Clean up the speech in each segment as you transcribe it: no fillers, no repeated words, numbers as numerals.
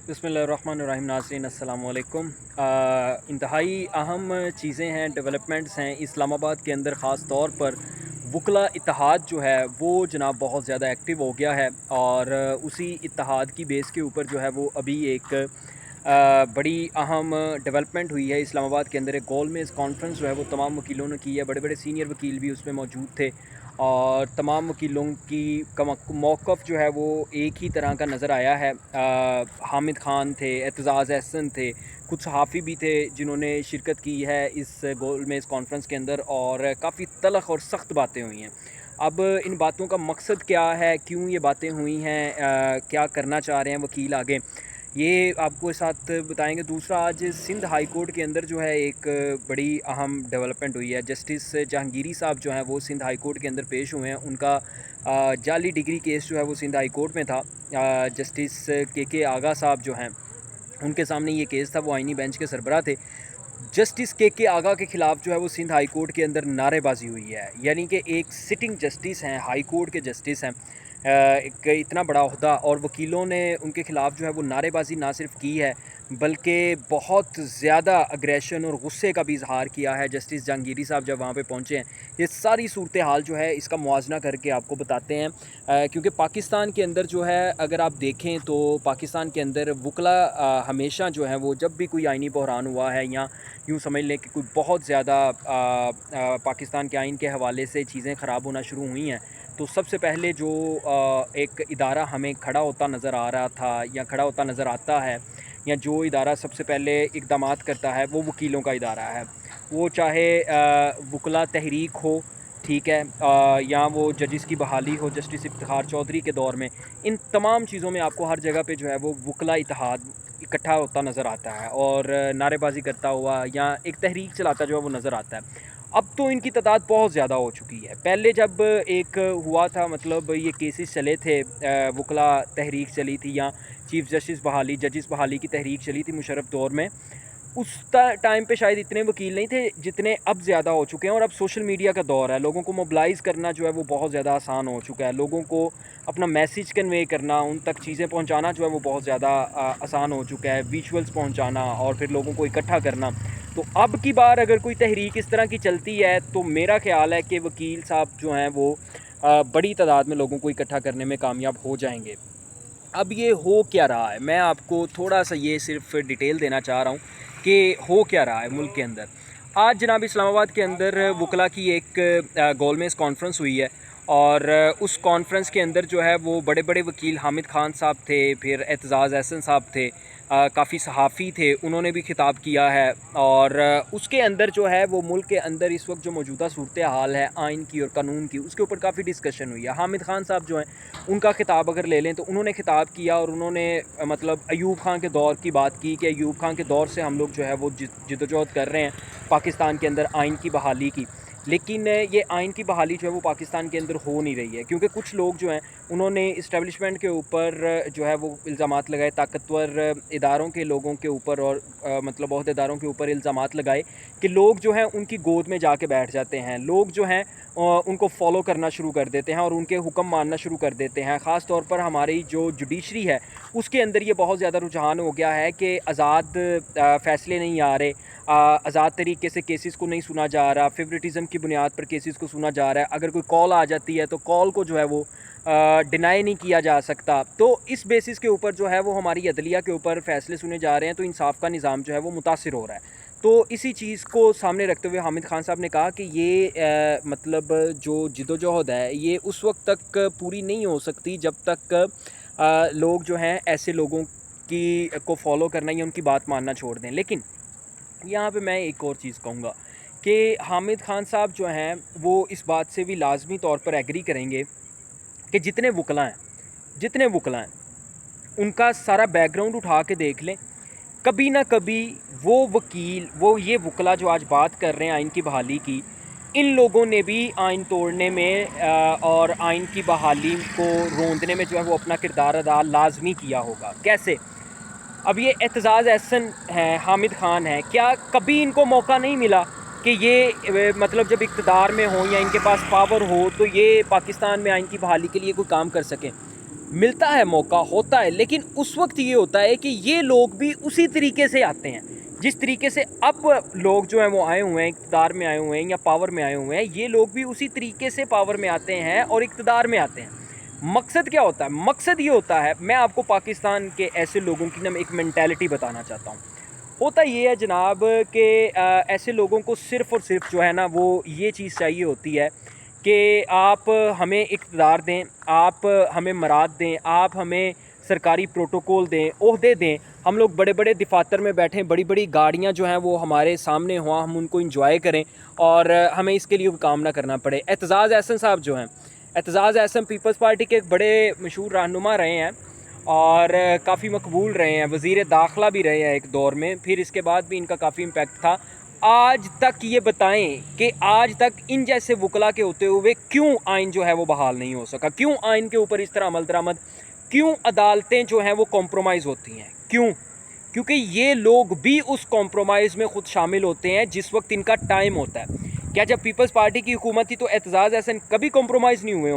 बिस्मिल्लाहिर्रहमानिर्रहीम। नाज़रीन अस्सलाम वालेकुम। इंतहाई अहम चीज़ें हैं, डेवलपमेंट्स हैं इस्लामाबाद के अंदर। ख़ास तौर पर वकला इत्तेहाद जो है वो जनाब बहुत ज़्यादा एक्टिव हो गया है, और उसी इत्तेहाद की बेस के ऊपर जो है वो अभी एक बड़ी अहम डेवलपमेंट हुई है इस्लामाबाद के अंदर। एक गोलमेज़ कॉन्फ्रेंस जो है वो तमाम वकीलों ने की है। बड़े बड़े सीनियर वकील भी उसमें मौजूद थे, और तमाम वकीलों की मौक़िफ़ जो है वो एक ही तरह का नज़र आया है। हामिद ख़ान थे, एतज़ाज़ अहसन थे, कुछ सहाफ़ी भी थे जिन्होंने शिरकत की है इस गोलमेज़ कॉन्फ्रेंस के अंदर, और काफ़ी तलख़ और सख्त बातें हुई हैं। अब इन बातों का मकसद क्या है, क्यों ये बातें हुई हैं, क्या करना चाह रहे हैं वकील आगे, ये आपको साथ बताएंगे। दूसरा, आज सिंध हाई कोर्ट के अंदर जो है एक बड़ी अहम डेवलपमेंट हुई है। जस्टिस जहांगीरी साहब जो हैं वो सिंध हाई कोर्ट के अंदर पेश हुए हैं। उनका जाली डिग्री केस जो है वो सिंध हाई कोर्ट में था। जस्टिस के आगा साहब जो हैं उनके सामने ये केस था, वो आइनी बेंच के सरबराह थे। जस्टिस के आगा के ख़िलाफ़ जो है वो सिंध हाई कोर्ट के अंदर नारेबाजी हुई है। यानी कि एक सिटिंग जस्टिस हैं, हाई कोर्ट के जस्टिस हैं, एक इतना बड़ा ओहदा, और वकीलों ने उनके ख़िलाफ़ जो है वो नारेबाजी ना सिर्फ की है बल्कि बहुत ज़्यादा अग्रेशन और गुस्से का भी इजहार किया है। जस्टिस जहांगीरी साहब जब वहाँ पे पहुँचे हैं, ये सारी सूरत हाल जो है इसका मुआजना करके आपको बताते हैं। क्योंकि पाकिस्तान के अंदर जो है, अगर आप देखें तो पाकिस्तान के अंदर वकला हमेशा जो है वो, जब भी कोई आइनी बहरान हुआ है या यूँ समझ लें कि कोई बहुत ज़्यादा पाकिस्तान के आइन के हवाले से चीज़ें ख़राब होना शुरू हुई हैं, तो सबसे पहले जो एक इदारा हमें खड़ा होता नज़र आ रहा था या खड़ा होता नज़र आता है, या जो इदारा सबसे पहले इक़दामात करता है, वो वकीलों का इदारा है। वो चाहे वकला तहरीक हो, ठीक है, या वो जजिस की बहाली हो जस्टिस इफ्तिखार चौधरी के दौर में, इन तमाम चीज़ों में आपको हर जगह पे जो है वो वकला इत्तेहाद इकट्ठा होता नज़र आता है, और नारेबाजी करता हुआ या एक तहरीक चलाता जो है वो नज़र आता है। अब तो इनकी तादाद बहुत ज़्यादा हो चुकी है। पहले जब एक हुआ था, मतलब ये केसेस चले थे, वकला तहरीक चली थी, या चीफ़ जस्टिस बहाली, जजिस बहाली की तहरीक चली थी मुशर्रफ दौर में, उस टाइम पे शायद इतने वकील नहीं थे जितने अब ज़्यादा हो चुके हैं। और अब सोशल मीडिया का दौर है, लोगों को मोबिलाइज़ करना जो है वो बहुत ज़्यादा आसान हो चुका है। लोगों को अपना मैसेज कन्वे करना, उन तक चीज़ें पहुंचाना जो है वो बहुत ज़्यादा आसान हो चुका है। विजुअल्स पहुंचाना और फिर लोगों को इकट्ठा करना। तो अब की बार अगर कोई तहरीक इस तरह की चलती है, तो मेरा ख़्याल है कि वकील साहब जो हैं वो बड़ी तादाद में लोगों को इकट्ठा करने में कामयाब हो जाएंगे। अब ये हो क्या रहा है, मैं आपको थोड़ा सा ये सिर्फ डिटेल देना चाह रहा हूँ कि हो क्या रहा है मुल्क के अंदर। आज जनाब इस्लामाबाद के अंदर वकला की एक गोलमेज़ कॉन्फ्रेंस हुई है, और उस कॉन्फ्रेंस के अंदर जो है वो बड़े बड़े वकील हामिद ख़ान साहब थे, फिर एतज़ाज़ अहसन साहब थे, काफ़ी सहाफ़ी थे, उन्होंने भी खिताब किया है। और उसके अंदर जो है वो मुल्क के अंदर इस वक्त जो मौजूदा सूरत हाल है आइन की और कानून की, उसके ऊपर काफ़ी डिस्कशन हुई है। हामिद ख़ान साहब जो हैं उनका खिताब अगर ले लें तो उन्होंने खिताब किया, और उन्होंने मतलब अयूब खान के दौर की बात की कि अयूब खान के दौर से हम लोग जो है वो जिद्दोजहद कर रहे हैं पाकिस्तान के अंदर आइन की बहाली की। लेकिन ये आइन की बहाली जो है वो पाकिस्तान के अंदर हो नहीं रही है, क्योंकि कुछ लोग जो हैं उन्होंने इस्टेब्लिशमेंट के ऊपर जो है वो इल्ज़ामात लगाए, ताकतवर इदारों के लोगों के ऊपर, और मतलब अहदेदारों के ऊपर इल्ज़ामात लगाए कि लोग जो हैं उनकी गोद में जाके बैठ जाते हैं, लोग जो हैं उनको फॉलो करना शुरू कर देते हैं और उनके हुक्म मानना शुरू कर देते हैं। ख़ास तौर पर हमारी जो जुडिशरी है उसके अंदर ये बहुत ज़्यादा रुझान हो गया है कि आज़ाद फ़ैसले नहीं आ रहे, आज़ाद तरीके से केसेस को नहीं सुना जा रहा, फेवरेटिज़म की बुनियाद पर केसेस को सुना जा रहा है। अगर कोई कॉल आ जाती है तो कॉल को जो है वो डिनाई नहीं किया जा सकता। तो इस बेसिस के ऊपर जो है वो हमारी अदलिया के ऊपर फ़ैसले सुने जा रहे हैं, तो इंसाफ़ का निज़ाम जो है वो मुतासिर हो रहा है। तो इसी चीज़ को सामने रखते हुए हामिद ख़ान साहब ने कहा कि ये मतलब जो जिद्दोजहद है ये उस वक्त तक पूरी नहीं हो सकती जब तक लोग जो हैं ऐसे लोगों की को फॉलो करना या उनकी बात मानना छोड़ दें। लेकिन यहाँ पे मैं एक और चीज़ कहूँगा कि हामिद ख़ान साहब जो हैं वो इस बात से भी लाजमी तौर पर एग्री करेंगे कि जितने वकला हैं उनका सारा बैकग्राउंड उठा के देख लें, कभी ना कभी वो वकील, वो ये वकला जो आज बात कर रहे हैं आइन की बहाली की, इन लोगों ने भी आइन तोड़ने में और आइन की बहाली को रोंदने में जो है वो अपना किरदार अदा लाजमी किया होगा। कैसे? अब ये एतज़ाज़ अहसन हैं, हामिद ख़ान हैं, क्या कभी इनको मौका नहीं मिला कि ये मतलब जब इक़्तिदार में हों या इनके पास पावर हो तो ये पाकिस्तान में आइन की बहाली के लिए कोई काम कर सकें? ملتا ہے موقع ہوتا ہے، لیکن اس وقت یہ ہوتا ہے کہ یہ لوگ بھی اسی طریقے سے آتے ہیں جس طریقے سے اب لوگ جو ہیں وہ آئے ہوئے ہیں، اقتدار میں آئے ہوئے ہیں یا پاور میں آئے ہوئے ہیں، یہ لوگ بھی اسی طریقے سے پاور میں آتے ہیں اور اقتدار میں آتے ہیں۔ مقصد کیا ہوتا ہے؟ مقصد یہ ہوتا ہے، میں آپ کو پاکستان کے ایسے لوگوں کی ایک مینٹیلٹی بتانا چاہتا ہوں۔ ہوتا یہ ہے جناب کہ ایسے لوگوں کو صرف اور صرف جو ہے نا وہ یہ چیز چاہیے ہوتی ہے کہ آپ ہمیں اقتدار دیں، آپ ہمیں مراد دیں، آپ ہمیں سرکاری پروٹوکول دیں، عہدے دیں، ہم لوگ بڑے بڑے دفاتر میں بیٹھیں، بڑی بڑی گاڑیاں جو ہیں وہ ہمارے سامنے ہوں، ہم ان کو انجوائے کریں اور ہمیں اس کے لیے کام نہ کرنا پڑے۔ اعتزاز احسن صاحب جو ہیں، اعتزاز احسن پیپلز پارٹی کے ایک بڑے مشہور رہنما رہے ہیں اور کافی مقبول رہے ہیں، وزیر داخلہ بھی رہے ہیں ایک دور میں، پھر اس کے بعد بھی ان کا کافی امپیکٹ تھا۔ آج تک یہ بتائیں کہ آج تک ان جیسے وکلا کے ہوتے ہوئے کیوں آئین جو ہے وہ بحال نہیں ہو سکا؟ کیوں آئین کے اوپر اس طرح عمل درآمد؟ کیوں عدالتیں جو ہیں وہ کمپرومائز ہوتی ہیں؟ کیوں؟ کیونکہ یہ لوگ بھی اس کمپرومائز میں خود شامل ہوتے ہیں جس وقت ان کا ٹائم ہوتا ہے۔ کیا جب پیپلز پارٹی کی حکومت تھی تو اعتزاز احسن کبھی کمپرومائز نہیں ہوئے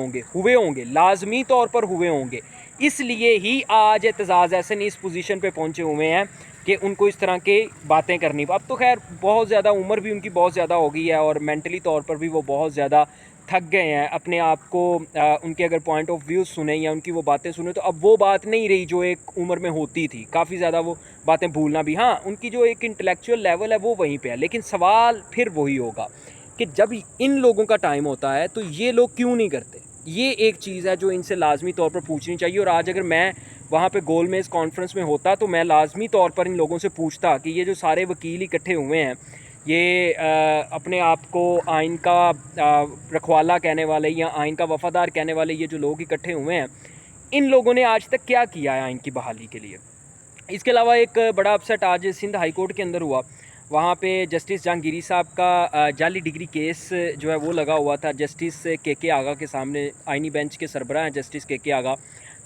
ہوں گے، لازمی طور پر ہوئے ہوں گے۔ اس لیے ہی آج اعتزاز احسن اس پوزیشن پہ پہنچے ہوئے ہیں کہ ان کو اس طرح کے باتیں کرنی۔ اب تو خیر بہت زیادہ عمر بھی ان کی بہت زیادہ ہو گئی ہے اور مینٹلی طور پر بھی وہ بہت زیادہ تھک گئے ہیں اپنے آپ کو، ان کے اگر پوائنٹ آف ویو سنیں یا ان کی وہ باتیں سنیں تو اب وہ بات نہیں رہی جو ایک عمر میں ہوتی تھی، کافی زیادہ وہ باتیں بھولنا بھی، ہاں ان کی جو ایک انٹلیکچوئل لیول ہے وہ وہیں پہ ہے، لیکن سوال پھر وہی ہوگا کہ جب ان لوگوں کا ٹائم ہوتا ہے تو یہ لوگ کیوں نہیں کرتے؟ یہ ایک چیز ہے جو ان سے لازمی طور پر پوچھنی چاہیے۔ اور آج اگر میں وہاں پہ گول میز کانفرنس میں ہوتا تو میں لازمی طور پر ان لوگوں سے پوچھتا کہ یہ جو سارے وکیل اکٹھے ہوئے ہیں، یہ اپنے آپ کو آئین کا رکھوالا کہنے والے یا آئین کا وفادار کہنے والے یہ جو لوگ اکٹھے ہوئے ہیں، ان لوگوں نے آج تک کیا کیا ہے آئین کی بحالی کے لیے؟ اس کے علاوہ ایک بڑا اپسیٹ آج سندھ ہائی کورٹ کے اندر ہوا، وہاں پہ جسٹس جہانگیری صاحب کا جعلی ڈگری کیس جو ہے وہ لگا ہوا تھا جسٹس کے آغا کے سامنے۔ آئینی بینچ کے سربراہ ہیں جسٹس کے آغا،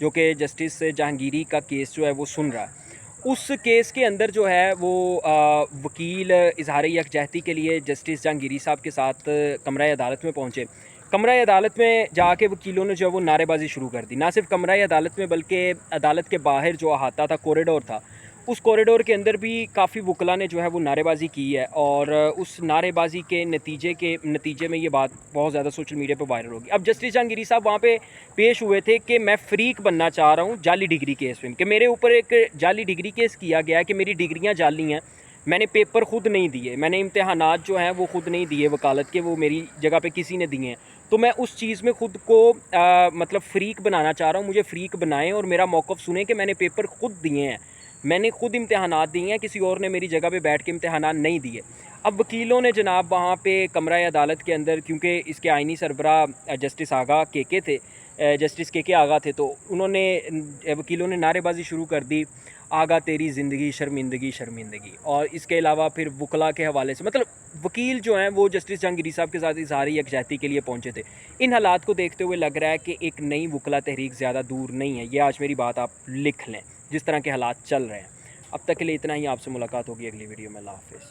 جو کہ جسٹس جہانگیری کا کیس جو ہے وہ سن رہا ہے۔ اس کیس کے اندر جو ہے وہ وکیل اظہار یکجہتی کے لیے جسٹس جہانگیری صاحب کے ساتھ کمرہ عدالت میں پہنچے۔ کمرہ عدالت میں جا کے وکیلوں نے جو ہے وہ نعرے بازی شروع کر دی، نہ صرف کمرہ عدالت میں بلکہ عدالت کے باہر جو احاطہ تھا، کوریڈور تھا، اس کوریڈور کے اندر بھی کافی وکلا نے جو ہے وہ نعرے بازی کی ہے اور اس نعرے بازی کے نتیجے میں یہ بات بہت زیادہ سوشل میڈیا پہ وائرل ہوگی۔ اب جسٹس جہانگیری صاحب وہاں پہ پیش ہوئے تھے کہ میں فریق بننا چاہ رہا ہوں جعلی ڈگری کیس میں، کہ میرے اوپر ایک جعلی ڈگری کیس کیا گیا ہے کہ میری ڈگریاں جعلی ہیں، میں نے پیپر خود نہیں دیے، میں نے امتحانات جو ہیں وہ خود نہیں دیے وکالت کے، وہ میری جگہ پہ کسی نے دیے ہیں، تو میں اس چیز میں خود کو مطلب فریق بنانا چاہ رہا ہوں، مجھے فریق بنائیں اور میرا موقف سنیں کہ میں نے پیپر خود دیے ہیں، میں نے خود امتحانات دیے ہیں، کسی اور نے میری جگہ پہ بیٹھ کے امتحانات نہیں دیے۔ اب وکیلوں نے جناب وہاں پہ کمرہ عدالت کے اندر، کیونکہ اس کے آئینی سربراہ جسٹس آغا کے تھے، جسٹس کے آغا تھے، تو انہوں نے وکیلوں نے نعرے بازی شروع کر دی، آغا تیری زندگی شرمندگی شرمندگی، اور اس کے علاوہ پھر وکلا کے حوالے سے مطلب وکیل جو ہیں وہ جسٹس جہانگیری صاحب کے ساتھ اظہار یکجہتی کے لیے پہنچے تھے۔ ان حالات کو دیکھتے ہوئے لگ رہا ہے کہ ایک نئی وکلا تحریک زیادہ دور نہیں ہے، یہ آج میری بات آپ لکھ لیں جس طرح کے حالات چل رہے ہیں۔ اب تک کے لیے اتنا ہی، آپ سے ملاقات ہوگی اگلی ویڈیو میں، اللہ حافظ۔